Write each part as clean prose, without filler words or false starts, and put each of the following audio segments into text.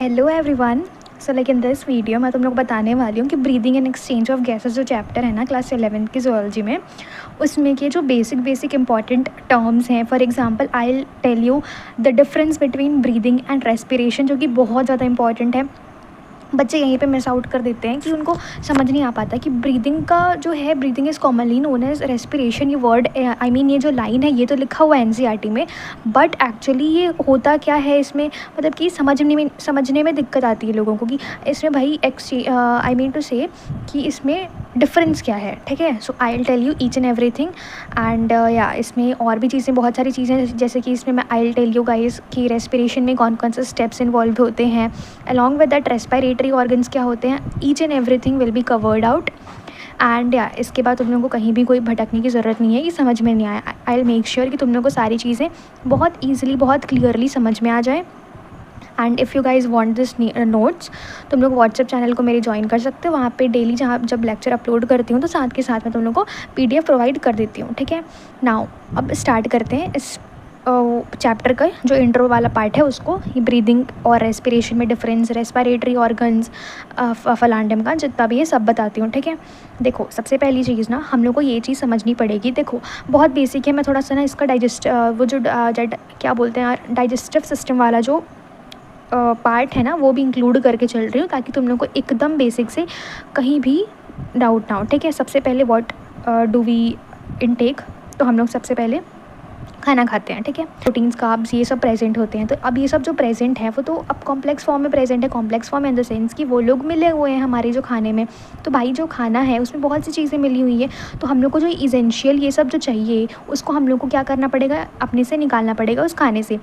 Hello everyone. So like in this video मैं तुम लोग बताने वाली हूँ कि breathing and exchange of gases जो चैप्टर है ना क्लास 11 की जूलॉजी में, उसमें के जो बेसिक इंपॉर्टेंट टर्म्स हैं। For example I will tell you the difference between breathing and respiration, जो कि बहुत ज़्यादा इंपॉर्टेंट है। बच्चे यहीं पे मिस आउट कर देते हैं कि उनको समझ नहीं आ पाता कि ब्रीदिंग का जो है, breathing is commonly known as respiration. ये वर्ड आई मीन ये जो लाइन है ये तो लिखा हुआ है एनसीईआरटी में, बट एक्चुअली ये होता क्या है इसमें, मतलब कि समझने में दिक्कत आती है लोगों को कि इसमें भाई आई मीन टू से कि इसमें डिफरेंस क्या है। ठीक है, so I will tell you each and everything and या इसमें और भी चीज़ें, बहुत सारी चीज़ें, जैसे कि इसमें मैं I will tell you guys कि रेस्पिरेशन में कौन कौन से स्टेप्स इन्वॉल्व होते हैं, along with that respiratory organs क्या होते हैं। Each and everything will be covered out and या इसके बाद तुम लोगों को कहीं भी कोई भटकने की ज़रूरत नहीं है कि समझ में नहीं आया। आई विल मेक श्योर कि तुम लोगों को सारी चीज़ें बहुत ईजिली, बहुत क्लियरली समझ में आ जाए। And if you guys want this notes, तुम लोग व्हाट्सएप चैनल को मेरे ज्वाइन कर सकते हो। वहाँ पे डेली जब लेक्चर अपलोड करती हूँ तो साथ के साथ मैं तुम लोग को PDF प्रोवाइड कर देती हूँ। ठीक है, नाउ अब स्टार्ट करते हैं इस चैप्टर का जो इंट्रो वाला पार्ट है उसको। ये ब्रीदिंग और रेस्पिरेशन में डिफरेंस, रेस्पिरेटरी ऑर्गन्स, फलांडम का जितना भी है सब बताती हूँ। ठीक है, देखो सबसे पहली चीज़ ना हम लोग को ये चीज़ समझनी पड़ेगी। देखो बहुत बेसिक है, मैं थोड़ा सा ना इसका क्या बोलते हैं यार, डाइजेस्टिव सिस्टम वाला जो पार्ट है ना वो भी इंक्लूड करके चल रही हूँ, ताकि तुम लोग को एकदम बेसिक से कहीं भी डाउट ना हो। ठीक है, सबसे पहले व्हाट डू वी इनटेक, तो हम लोग सबसे पहले खाना खाते हैं। ठीक है, प्रोटीन्स, कार्ब्स, ये सब प्रेजेंट होते हैं। तो अब ये सब जो प्रेजेंट है वो तो अब कॉम्प्लेक्स फॉर्म में प्रेजेंट है। Complex form in the sense कि वो लोग मिले हुए हैं हमारे जो खाने में। तो भाई जो खाना है उसमें बहुत सी चीज़ें मिली हुई है, तो हम लोग को जो इसेंशियल ये सब जो चाहिए उसको हम लोग को क्या करना पड़ेगा, अपने से निकालना पड़ेगा उस खाने से।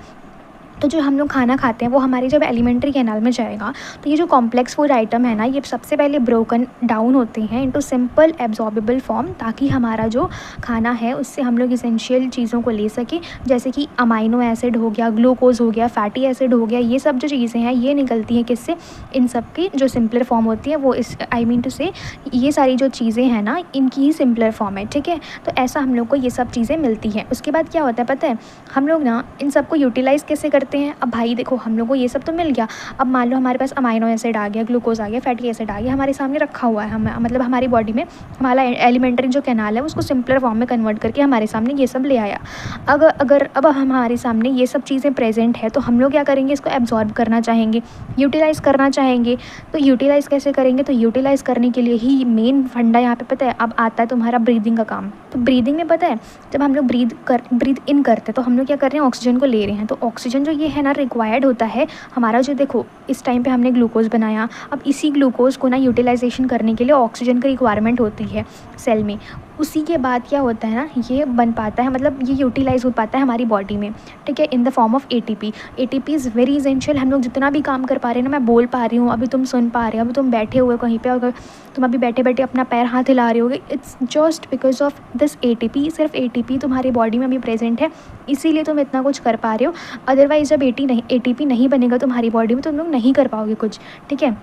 तो जो हम लोग खाना खाते हैं वो हमारी जब एलिमेंट्री कैनाल में जाएगा तो ये जो कॉम्प्लेक्स फूड आइटम है ना, ये सबसे पहले ब्रोकन डाउन होते हैं इनटू सिंपल एब्जॉर्बेबल फॉर्म, ताकि हमारा जो खाना है उससे हम लोग इसेंशियल चीज़ों को ले सकें, जैसे कि अमाइनो एसिड हो गया, ग्लूकोज हो गया, फैटी एसिड हो गया। ये सब जो चीज़ें हैं ये निकलती हैं किससे, इन सब की जो सिंपलर फॉर्म होती है वो इस आई मीन टू से ये सारी जो चीज़ें हैं ना इनकी ही सिंपलर फॉर्म है। ठीक है, तो ऐसा हम लोग को ये सब चीज़ें मिलती हैं। उसके बाद क्या होता है पता है, हम लोग ना इन सबको यूटिलाइज़ कैसे करते हैं। अब भाई देखो हम लोग को ये सब तो मिल गया, अब मान लो हमारे पास अमाइनो एसिड आ गया, ग्लूकोज आ गया, फैटी एसिड आ गया, हमारे सामने रखा हुआ है। हम मतलब हमारी बॉडी में हमारा एलिमेंट्री जो कैनाल है उसको सिंपलर फॉर्म में कन्वर्ट करके हमारे सामने ये सब ले आया। अगर अब हमारे सामने ये सब चीज़ें प्रेजेंट है तो हम लोग क्या करेंगे, इसको एब्जॉर्ब करना चाहेंगे, यूटिलाइज़ करना चाहेंगे। तो यूटिलाइज़ कैसे करेंगे, तो यूटिलाइज़ करने के लिए ही मेन फंडा यहाँ पे पता है अब आता है तुम्हारा ब्रीदिंग का काम। तो ब्रीदिंग में पता है जब हम लोग ब्रीद इन करते हैं तो हम लोग क्या कर रहे हैं, ऑक्सीजन को ले रहे हैं। तो ऑक्सीजन जो ये है ना रिक्वायर्ड होता है हमारा, जो देखो इस टाइम पे हमने ग्लूकोज बनाया, अब इसी ग्लूकोज को ना यूटिलाइजेशन करने के लिए ऑक्सीजन की रिक्वायरमेंट होती है सेल में। उसी के बाद क्या होता है ना, ये बन पाता है, मतलब ये यूटिलाइज हो पाता है हमारी बॉडी में। ठीक है, in the form of ATP। ATP is very essential. हम लोग जितना भी काम कर पा रहे हैं ना, मैं बोल पा रही हूँ, अभी तुम सुन पा रहे हो, अभी तुम बैठे हुए कहीं पे, अगर तुम अभी बैठे बैठे अपना पैर हाथ हिला रहे होगे, it's just because of this ATP। सिर्फ ATP तुम्हारी बॉडी में अभी प्रेजेंट है, इसीलिए तुम इतना कुछ कर पा रहे हो। अदरवाइज जब ATP नहीं बनेगा तुम्हारी बॉडी में तो तुम लोग नहीं कर पाओगे कुछ। ठीक है,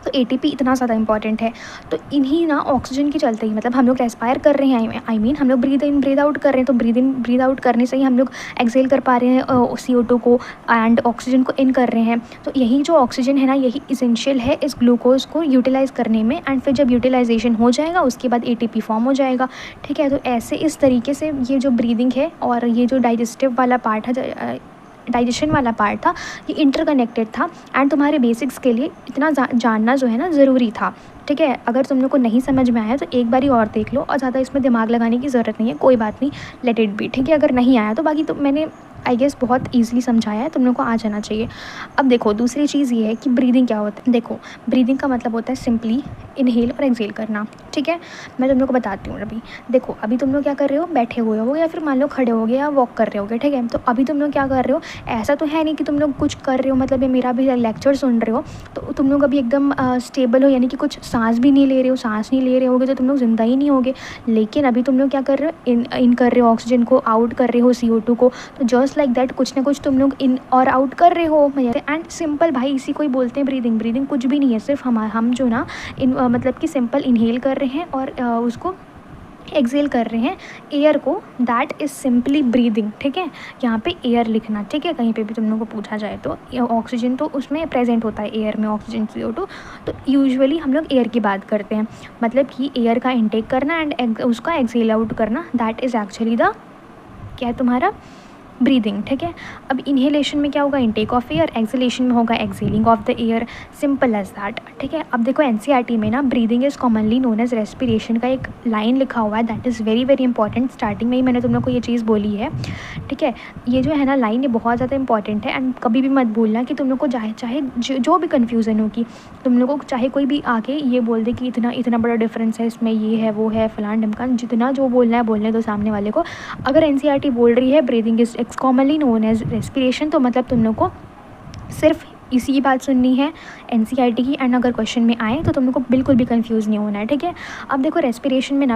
तो ATP इतना ज़्यादा इंपॉर्टेंट है। तो इन्हीं ना ऑक्सीजन के चलते ही, मतलब हम लोग रेस्पायर कर रहे हैं, आई मीन हम लोग ब्रीद इन ब्रीद आउट कर रहे हैं, तो ब्रीद इन ब्रीद आउट करने से ही हम लोग एक्सेल कर पा रहे हैं CO2 को एंड ऑक्सीजन को इन कर रहे हैं। तो यही जो ऑक्सीजन है ना यही इसेंशियल है इस ग्लूकोज को यूटिलाइज़ करने में, एंड फिर जब यूटिलाइजेशन हो जाएगा उसके बाद ATP फॉर्म हो जाएगा। ठीक है, तो ऐसे इस तरीके से ये जो ब्रीदिंग है और ये जो डाइजेस्टिव वाला पार्ट है, डाइजेशन वाला पार्ट था, ये इंटरकनेक्टेड था एंड तुम्हारे बेसिक्स के लिए इतना जानना जो है ना ज़रूरी था। ठीक है, अगर तुम लोग को नहीं समझ में आया तो एक बारी और देख लो, और ज़्यादा इसमें दिमाग लगाने की ज़रूरत नहीं है, कोई बात नहीं, लेट इट बी। ठीक है, अगर नहीं आया तो बाकी तो मैंने आई गेस बहुत ईजिली समझाया है, तुम लोग को आ जाना चाहिए। अब देखो दूसरी चीज़ ये है कि ब्रीदिंग क्या होता है। देखो ब्रीदिंग का मतलब होता है सिंपली इनहेल और एक्सहेल करना। ठीक है, मैं तुम लोग को बताती हूँ। अभी देखो, अभी तुम लोग क्या कर रहे हो, बैठे हुए हो या फिर मान लो खड़े हो गए या वॉक कर रहे होगे। ठीक है, तो अभी तुम लोग क्या कर रहे हो, ऐसा तो है नहीं कि तुम लोग कुछ कर रहे हो, मतलब ये मेरा भी लेक्चर सुन रहे हो तो तुम लोग अभी एकदम स्टेबल हो, यानी कि कुछ सांस भी नहीं ले रहे हो। सांस नहीं ले रहे होगे तो तुम लोग ज़िंदा ही नहीं होगे। लेकिन अभी तुम लोग क्या कर रहे हो, इन कर रहे हो ऑक्सीजन को, आउट कर रहे हो CO2 को। तो जस्ट लाइक दैट कुछ ना कुछ तुम लोग इन और आउट कर रहे हो। एंड सिंपल भाई इसी को ही बोलते हैं ब्रीदिंग। ब्रीदिंग कुछ भी नहीं है, सिर्फ हम जो ना मतलब कि सिंपल इनहेल कर रहे हैं और उसको एक्सेल कर रहे हैं एयर को, दैट इज़ सिंपली ब्रीदिंग। ठीक है, यहाँ पे एयर लिखना। ठीक है, कहीं पे भी तुम लोग को पूछा जाए तो ऑक्सीजन तो उसमें प्रेजेंट होता है, एयर में ऑक्सीजन CO2, तो यूजुअली हम लोग एयर की बात करते हैं, मतलब कि एयर का इनटेक करना एंड उसका एक्सेल आउट करना, दैट इज़ एक्चुअली द क्या है तुम्हारा ब्रीदिंग। ठीक है, अब इन्हेलेशन में क्या होगा, इनटेक ऑफ एयर, एक्सेलेशन में होगा exhaling of the air, simple as that. ठीक है, अब देखो NCERT में ना breathing is commonly known as respiration का एक लाइन लिखा हुआ है, that is very very important. Starting में ही मैंने तुम लोग को ये चीज़ बोली है। ठीक है, ये जो है ना लाइन, ये बहुत ज़्यादा इंपॉर्टेंट है एंड कभी भी मत भूलना कि तुम लोग को चाहे जो भी कन्फ्यूज़न हो कि तुम लोगों को चाहे कोई भी आके ये बोल दे कि इतना इतना बड़ा डिफरेंस है इसमें, ये है वो है फलान ढमकान, जितना जो बोलना है बोलने दो सामने वाले को। अगर NCERT बोल रही है breathing is commonly known as respiration, तो मतलब तुम लोग को सिर्फ इसी की बात सुननी है NCERT की, एंड अगर क्वेश्चन में आए तो तुम लोग को बिल्कुल भी कंफ्यूज नहीं होना है। ठीक है, अब देखो रेस्पिरेशन में ना,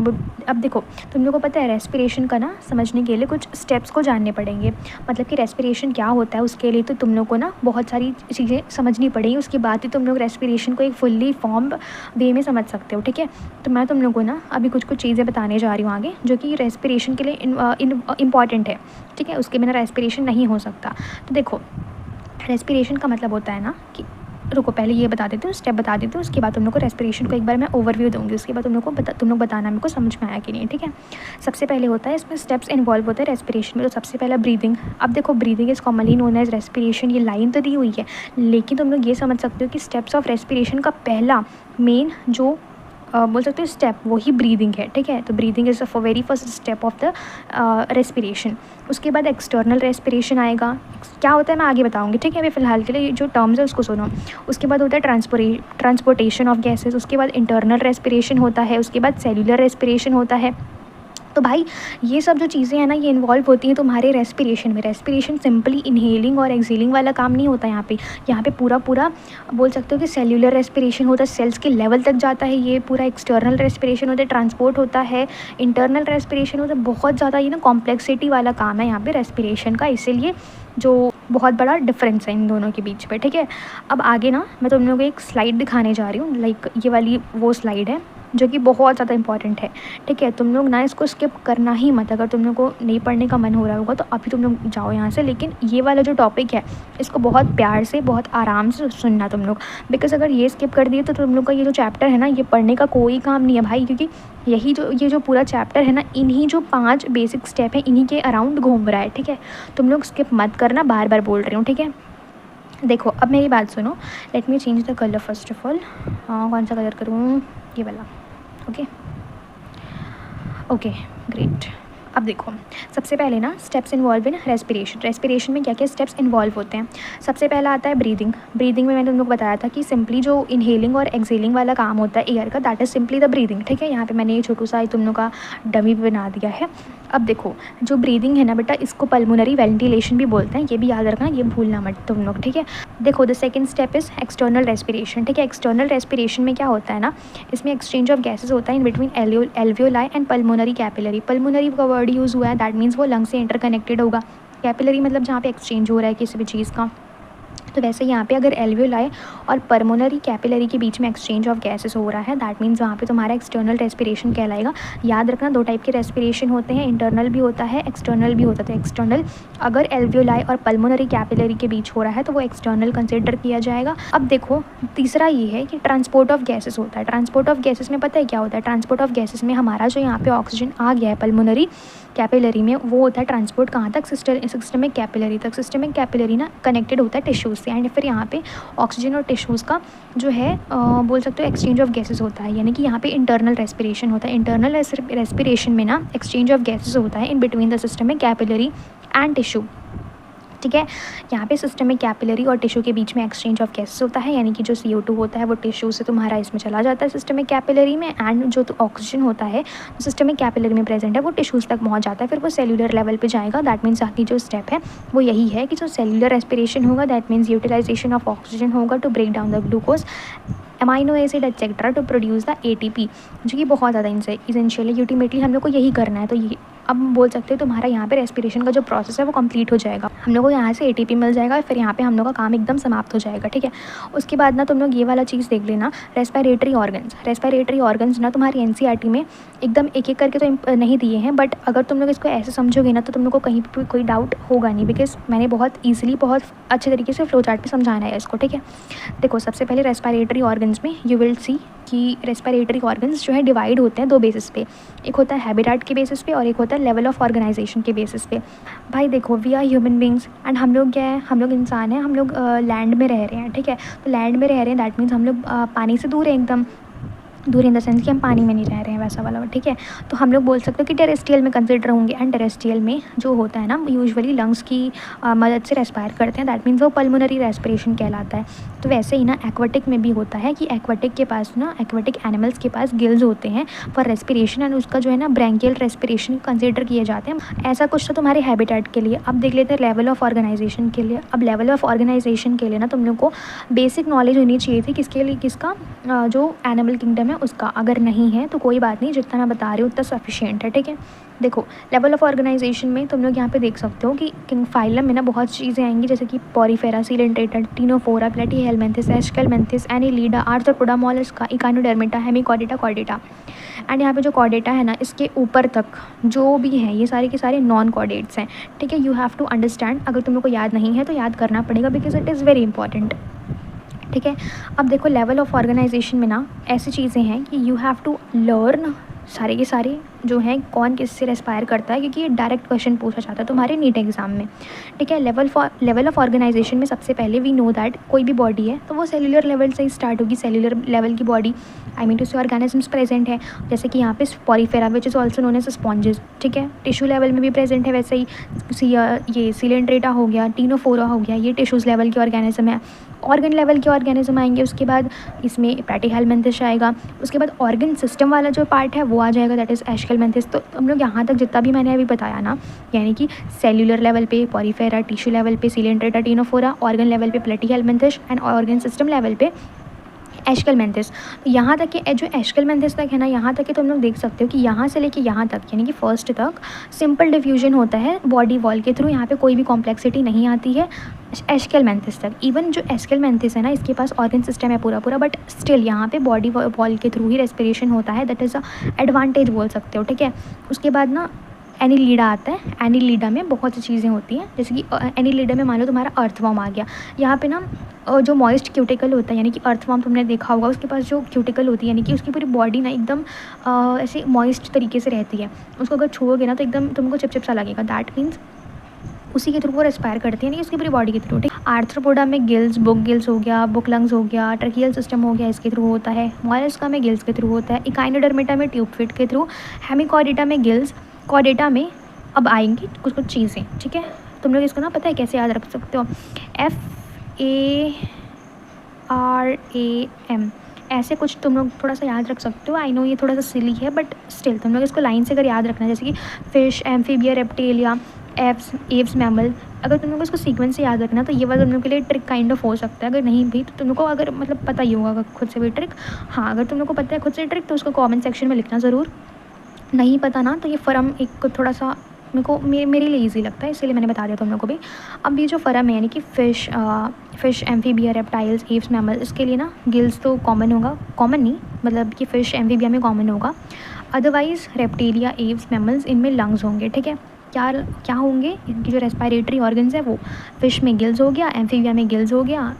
अब देखो तुम लोग को पता है रेस्पिरेशन का ना समझने के लिए कुछ स्टेप्स को जानने पड़ेंगे, मतलब कि रेस्पिरेशन क्या होता है उसके लिए तो तुम लोग को ना बहुत सारी चीज़ें समझनी पड़ेगी, उसके बाद ही तुम लोग रेस्पिरेशन को एक फुल्ली फॉर्म वे में समझ सकते हो। ठीक है, तो मैं तुम लोग को ना अभी कुछ चीज़ें बताने जा रही हूँ आगे, जो कि रेस्पिरेशन के लिए इम्पॉर्टेंट है। ठीक है, उसके बिना रेस्पिरेशन नहीं हो सकता। तो देखो रेस्पिरेशन का मतलब होता है ना कि, रुको पहले ये बता देती हूँ, स्टेप बता देती हूँ, उसके बाद तुम लोग को रेस्पिरेशन को एक बार मैं ओवरव्यू दूँगी, उसके बाद तुम लोग बताना मेरे को समझ में आया कि नहीं। ठीक है, सबसे पहले होता है इसमें स्टेप्स इन्वॉल्व होते हैं रेस्पिरेशन में। तो सबसे पहला ब्रीदिंग। अब देखो breathing is commonly known as respiration, ये लाइन तो दी हुई है, लेकिन तुम लोग ये समझ सकते हो कि स्टेप्स ऑफ रेस्पिरेशन का पहला मेन जो बोल सकते हो स्टेप, वही ब्रीदिंग है। ठीक है, तो breathing is the very first step of the respiration. उसके बाद एक्सटर्नल रेस्पिरेशन आएगा, क्या होता है मैं आगे बताऊंगी। ठीक है, अभी फिलहाल के लिए जो टर्म्स है उसको सुनो। उसके बाद होता है ट्रांसपोर्टेशन ऑफ गैसेस, उसके बाद इंटरनल रेस्पिरेशन होता है, उसके बाद सेल्यूलर रेस्पिरेशन होता है। तो भाई ये सब जो चीज़ें हैं ना, ये इन्वॉल्व होती हैं तुम्हारे रेस्पिरेशन में। रेस्पिरेशन सिंपली इनहेलिंग और एक्सेलिंग वाला काम नहीं होता यहाँ पे पूरा बोल सकते हो कि सेल्यूलर रेस्पिरेशन होता है, सेल्स के लेवल तक जाता है, ये पूरा एक्सटर्नल रेस्पिरेशन होता है, ट्रांसपोर्ट होता है, इंटरनल रेस्पिरेशन होता है। बहुत ज़्यादा ये ना कॉम्प्लेक्सिटी वाला काम है यहाँ पे रेस्पिरेशन का, इसीलिए जो बहुत बड़ा डिफरेंस है इन दोनों के बीच पे। ठीक है, अब आगे ना मैं तुम लोगों को एक स्लाइड दिखाने जा रही हूँ, लाइक ये वाली वो स्लाइड है जो कि बहुत ज़्यादा इंपॉर्टेंट है। ठीक है, तुम लोग ना इसको स्किप करना ही मत, अगर तुम लोग को नहीं पढ़ने का मन हो रहा होगा तो अभी तुम लोग जाओ यहाँ से, लेकिन ये वाला जो टॉपिक है इसको बहुत प्यार से बहुत आराम से सुनना तुम लोग, बिकॉज अगर ये स्किप कर दिए तो तुम लोग का ये जो चैप्टर है ना, ये पढ़ने का कोई काम नहीं है भाई, क्योंकि ये जो पूरा चैप्टर है ना, इन्हीं जो 5 बेसिक स्टेप हैं इन्हीं के अराउंड घूम रहा है। ठीक है, तुम लोग स्किप मत करना, बार बार बोल रही हूँ। ठीक है, देखो अब मेरी बात सुनो, let me change the colour first of all. कौन सा कलर करूँ, ये वाला। Okay great. अब देखो सबसे पहले ना steps involve in respiration. Respiration में क्या क्या स्टेप्स इन्वॉल्व होते हैं। सबसे पहला आता है ब्रीदिंग। ब्रीदिंग में मैंने तुम लोग बताया था कि सिंपली जो इनहेलिंग और एक्सेलिंग वाला काम होता है एयर का, that is simply the breathing. ठीक है, यहाँ पे मैंने ये छोटू सा तुम लोग का डमी बना दिया है। अब देखो जो ब्रीदिंग है ना बेटा, इसको पल्मोनरी वेंटिलेशन भी बोलते हैं, ये भी याद रखना, ये भूलना मत तुम लोग। ठीक है, देखो the second step is external respiration. ठीक है, एक्सटर्नल रेस्पिरेशन में क्या होता है ना, इसमें एक्सचेंज ऑफ गैसेज होता है in between alveoli and pulmonary capillary. Pulmonary का वर्ड यूज़ हुआ है, दैट मीन्स वो लंग से इंटरकनेक्टेड होगा। कैपिलरी मतलब जहाँ पे एक्सचेंज हो रहा है किसी भी चीज़ का। तो वैसे यहाँ पे अगर एल्वियोलाई और पल्मोनरी कैपिलरी के बीच में एक्सचेंज ऑफ गैसेस हो रहा है, दैट मीन्स वहाँ पे तुम्हारा एक्सटर्नल रेस्पिरेशन कहलाएगा। याद रखना 2 टाइप के रेस्पिरेशन होते हैं, इंटरनल भी होता है, एक्सटर्नल भी होता है। तो एक्सटर्नल अगर एल्वियोलाई और पल्मोनरी कैपिलरी के बीच हो रहा है तो वो एक्सटर्नल कंसिडर किया जाएगा। अब देखो तीसरा ये है कि ट्रांसपोर्ट ऑफ गैसेस होता है। ट्रांसपोर्ट ऑफ गैसेस में पता है क्या होता है, ट्रांसपोर्ट ऑफ गैसेस में हमारा जो यहाँ पे ऑक्सीजन आ गया है पल्मोनरी कैपिलरी में, वो होता है ट्रांसपोर्ट कहाँ तक, सिस्टमिक कैपिलरी तक। सिस्टमिक कैपिलरी ना कनेक्टेड होता है टिश्यूज़ से, एंड फिर यहाँ पे ऑक्सीजन और टिश्यूज़ का जो है बोल सकते हो एक्सचेंज ऑफ गैसेस होता है, यानी कि यहाँ पे इंटरनल रेस्पिरेशन होता है। इंटरनल रेस्पिरेशन में ना एक्सचेंज ऑफ गैसेस होता है in between the systemic capillary and tissue. ठीक है, यहाँ पे सिस्टमिक कैपिलरी और टिश्यू के बीच में एक्सचेंज ऑफ गैसेस होता है, यानी कि जो CO2 होता है वो टिश्यू से तुम्हारा इसमें चला जाता है सिस्टमिक कैपिलरी में, एंड जो ऑक्सीजन होता है जो सिस्टमिक कैपिलरी में प्रेजेंट है वो टिश्यूज़ तक पहुँच जाता है, फिर वो सेल्यूलर लेवल पे जाएगा। दैट मीन्स आगे जो स्टेप है वो यही है कि जो सेल्यूलर रेस्पिरेशन होगा, that means utilization of oxygen होगा to break down the glucose, amino acid etcetera to produce the ATP, जो कि बहुत ज़्यादा इसेंशियल है। अल्टीमेटली हम लोग को यही करना है, तो ये अब बोल सकते हो तुम्हारा यहाँ पे रेस्पिरेशन का जो प्रोसेस है वो कंप्लीट हो जाएगा। हम लोग को यहाँ से एटीपी मिल जाएगा, फिर यहाँ पे हम लोग का काम एकदम समाप्त हो जाएगा, ठीक है। उसके बाद ना तुम लोग ये वाला चीज़ देख लेना, रेस्पिरेटरी ऑर्गन्स ना तुम्हारी एनसीईआरटी में एकदम एक एक करके तो नहीं दिए हैं, बट अगर तुम लोग इसको ऐसे समझोगे ना तो तुम लोग को कहीं पर कोई डाउट होगा नहीं, बिकॉज मैंने बहुत ईजिली बहुत अच्छे तरीके से फ्लो चार्ट पर समझाना है इसको, ठीक है। देखो सबसे पहले रेस्पिरेटरी ऑर्गन्स में यू विल सी कि रेस्पिरेटरी ऑर्गन्स जो है डिवाइड होते हैं 2 बेसिस पे, एक होता है हैबिटेट के बेसिस पे और एक होता है लेवल ऑफ ऑर्गेनाइजेशन के बेसिस पे। भाई देखो we are human beings and हम लोग क्या है, हम लोग इंसान हैं, हम लोग लैंड में रह रहे हैं, ठीक है। तो लैंड में रह रहे हैं दैट मीन्स हम लोग पानी से दूर है, एकदम दूर इन द सेंस कि हम पानी में नहीं रह रहे हैं वैसा वाला, ठीक है। तो हम लोग बोल सकते हो कि टेरेस्ट्रियल में कंसिडर होंगे, एंड टेरेस्ट्रियल में जो होता है ना यूजुअली लंग्स की मदद से रेस्पायर करते हैं, दैट मीन्स वो पल्मोनरी रेस्पिरेशन कहलाता है। तो वैसे ही ना एक्वाटिक में भी होता है कि एक्वाटिक के पास ना एक्वाटिक एनिमल्स के पास गिल्स होते हैं फॉर रेस्पिरेशन, एंड उसका जो है ना ब्रैंकियल रेस्पिरेशन कंसिडर किए जाते हैं। ऐसा कुछ तो तुम्हारे हैबिटेट के लिए। अब देख लेते हैं लेवल ऑफ ऑर्गेनाइजेशन के लिए। अब लेवल ऑफ ऑर्गेनाइजेशन के लिए ना तुम लोग को बेसिक नॉलेज होनी चाहिए थी किसके लिए, किसका जो एनिमल किंगडम है उसका। अगर नहीं है तो कोई बात नहीं, जितना मैं बता रही हूँ उतना सफिशिएंट है, ठीक है। देखो लेवल ऑफ ऑर्गेनाइजेशन में तुम लोग यहाँ पे देख सकते हो कि किंग फाइलम में ना बहुत चीज़ें आएंगी, जैसे कि Porifera, Coelenterata, Ctenophora, Platyhelminthes, Aschelminthes, Annelida, Arthropoda, Mollusca, Echinodermata, Hemichordata, Chordata. And यहाँ पे जो कॉर्डेटा है ना इसके ऊपर तक जो भी है ये सारे के सारे नॉन कॉर्डेट्स हैं, ठीक है। यू हैव टू अंडरस्टैंड, अगर तुम लोग को याद नहीं है तो याद करना पड़ेगा because it is very important, ठीक है। अब देखो लेवल ऑफ ऑर्गेनाइजेशन में ना ऐसी चीज़ें हैं कि यू हैव टू लर्न सारे के सारे जो हैं कौन किससे रेस्पायर करता है, क्योंकि ये डायरेक्ट क्वेश्चन पूछा जाता है तुम्हारे नीट एग्जाम में, ठीक है। लेवल ऑफ ऑर्गेनाइजेशन में सबसे पहले वी नो दैट कोई भी बॉडी है तो वो सेल्यूलर लेवल से ही स्टार्ट होगी। सेल्यूलर लेवल की body I mean to say organisms present है, जैसे कि यहाँ पे Porifera which is also known as sponges, ठीक है। टिश्यू लेवल में भी प्रेजेंट है, वैसे ही ये सीलेंट्रेटा हो गया, टीनोफोरा हो गया, ये टिश्यूज़ लेवल के ऑर्गेनिज्म है। ऑर्गन लेवल के ऑर्गेनिज्म आएंगे, उसके बाद इसमें प्लेटीहेलमिंथिस आएगा, उसके बाद ऑर्गन सिस्टम वाला जो पार्ट है वो आ जाएगा, दैट इज़ एस्केलमिंथिस। तो हम लोग यहाँ तक जितना भी मैंने अभी बताया ना, यानी कि सेल्यूलर लेवल पे पॉरीफेरा, टिश्यू लेवल पे सीलेंट्रेटा, टीनोफोरा, ऑर्गन लेवल पे प्लेटीहेलमिंथिस एंड ऑर्गन सिस्टम लेवल पे एस्केलमिंथिस। तो यहाँ तक के जो एस्केलमिंथिस तक है ना, यहाँ तक के तुम लोग देख सकते हो कि यहाँ से लेके यहाँ तक यानी कि फर्स्ट तक सिंपल डिफ्यूजन होता है बॉडी वॉल के थ्रू, यहाँ पे कोई भी कॉम्प्लेक्सिटी नहीं आती है एस्केलमिंथिस तक। इवन जो एस्केलमिंथिस है ना इसके पास ऑर्गन सिस्टम है पूरा पूरा, बट स्टिल यहाँ पे बॉडी वॉल के थ्रू ही रेस्पिरेशन होता है, दैट इज़ अ एडवांटेज बोल सकते हो, ठीक है। उसके बाद ना एनीलिडा आता है। एनीलिडा में बहुत सी चीज़ें होती हैं, जैसे कि एनीलिडा में मान लो तुम्हारा अर्थवॉर्म आ गया, यहाँ पे ना जो मॉइस्ट क्यूटिकल होता है, यानी कि अर्थवॉर्म तुमने देखा होगा उसके पास जो क्यूटिकल होती है, यानी कि उसकी पूरी बॉडी ना एकदम ऐसे मॉइस्ट तरीके से रहती है, उसको अगर छुओगे ना तो एकदम तुमको चिपचिप सा लगेगा, दैट मीन्स उसी के थ्रू वो रेस्पायर करती है, यानी उसकी पूरी बॉडी के थ्रू, ठीक। आर्थ्रोपोडा में गिल्स, बुक गिल्स हो गया, बुक लंग्स हो गया, ट्रकियल सिस्टम हो गया, इसके थ्रू होता है। मोलस्का में गिल्स के थ्रू होता है। इकाइनोडर्मिटा में ट्यूब फिट के थ्रू। हेमिकॉर्डेटा में गिल्स। कॉर्डेटा में अब आएंगी कुछ कुछ चीज़ें, ठीक है। तुम लोग इसको ना पता है कैसे याद रख सकते हो, FARAM ऐसे कुछ तुम लोग थोड़ा सा याद रख सकते हो। आई नो ये थोड़ा सा सिली है बट स्टिल तुम लोग इसको लाइन से अगर याद रखना, जैसे कि fish, amphibia, Reptilia, Aves mammal, अगर तुम लोग को इसको सीक्वेंस से याद रखना तो ये वाला तुम लोग के लिए ट्रिक काइंड ऑफ हो सकता है। अगर नहीं भी तो तुम लोग को अगर मतलब पता ही होगा खुद से भी ट्रिक, हाँ अगर तुम लोग को पता है खुद से ट्रिक तो उसको कमेंट सेक्शन में लिखना ज़रूर। नहीं पता ना तो ये फर्म एक थोड़ा सा मेरे लिए ईजी लगता है, इसलिए मैंने बता दिया तुम लोग को भी। अब ये जो फर्म है यानी कि fish, amphibia, reptiles, Aves mammal, इसके लिए ना गिल्स तो कॉमन होगा, कॉमन नहीं मतलब कि फ़िश एम्फीबिया में कॉमन होगा। अदरवाइज़ रेप्टेलिया, एव्स मैमल्स इनमें लंग्स होंगे, ठीक है। क्या होंगे इनकी जो रेस्पिरेटरी ऑर्गन्स है वो, फिश में गिल्स हो गया, एम्फीबिया में गिल्स हो गया,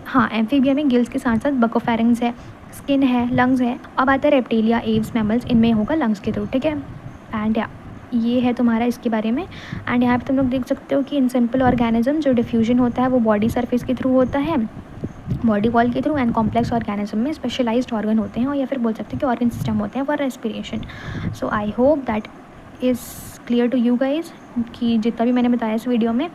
हाँ एम्फीबिया में गिल्स के साथ साथ बकोफेरिंग्स है, स्किन है, लंग्स है। अब आता है रेप्टेलिया, एव्स मैमल्स, इनमें होगा लंग्स के थ्रू, ठीक है। एंड ये है तुम्हारा इसके बारे में। एंड यहाँ पे तुम लोग देख सकते हो कि इन सिंपल ऑर्गेनिज्म जो डिफ्यूजन होता है वो बॉडी सरफेस के थ्रू होता है, बॉडी वॉल के थ्रू, एंड कॉम्प्लेक्स ऑर्गेनिज्म में स्पेशलाइज्ड ऑर्गन होते हैं और या फिर बोल सकते हैं कि ऑर्गन सिस्टम होते हैं for respiration. So I hope that is clear to you guys कि जितना भी मैंने बताया इस वीडियो में।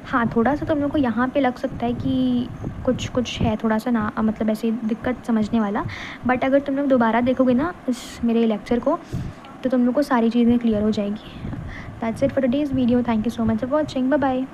हाँ थोड़ा सा तुम लोग को यहाँ पे लग सकता है कि कुछ है थोड़ा सा ना मतलब ऐसी दिक्कत समझने वाला, बट अगर तुम लोग दोबारा देखोगे ना इस मेरे लेक्चर को तो तुम लोग को सारी चीज़ें क्लियर हो जाएगी। That's it for today's video. Thank you so much for watching. Bye bye.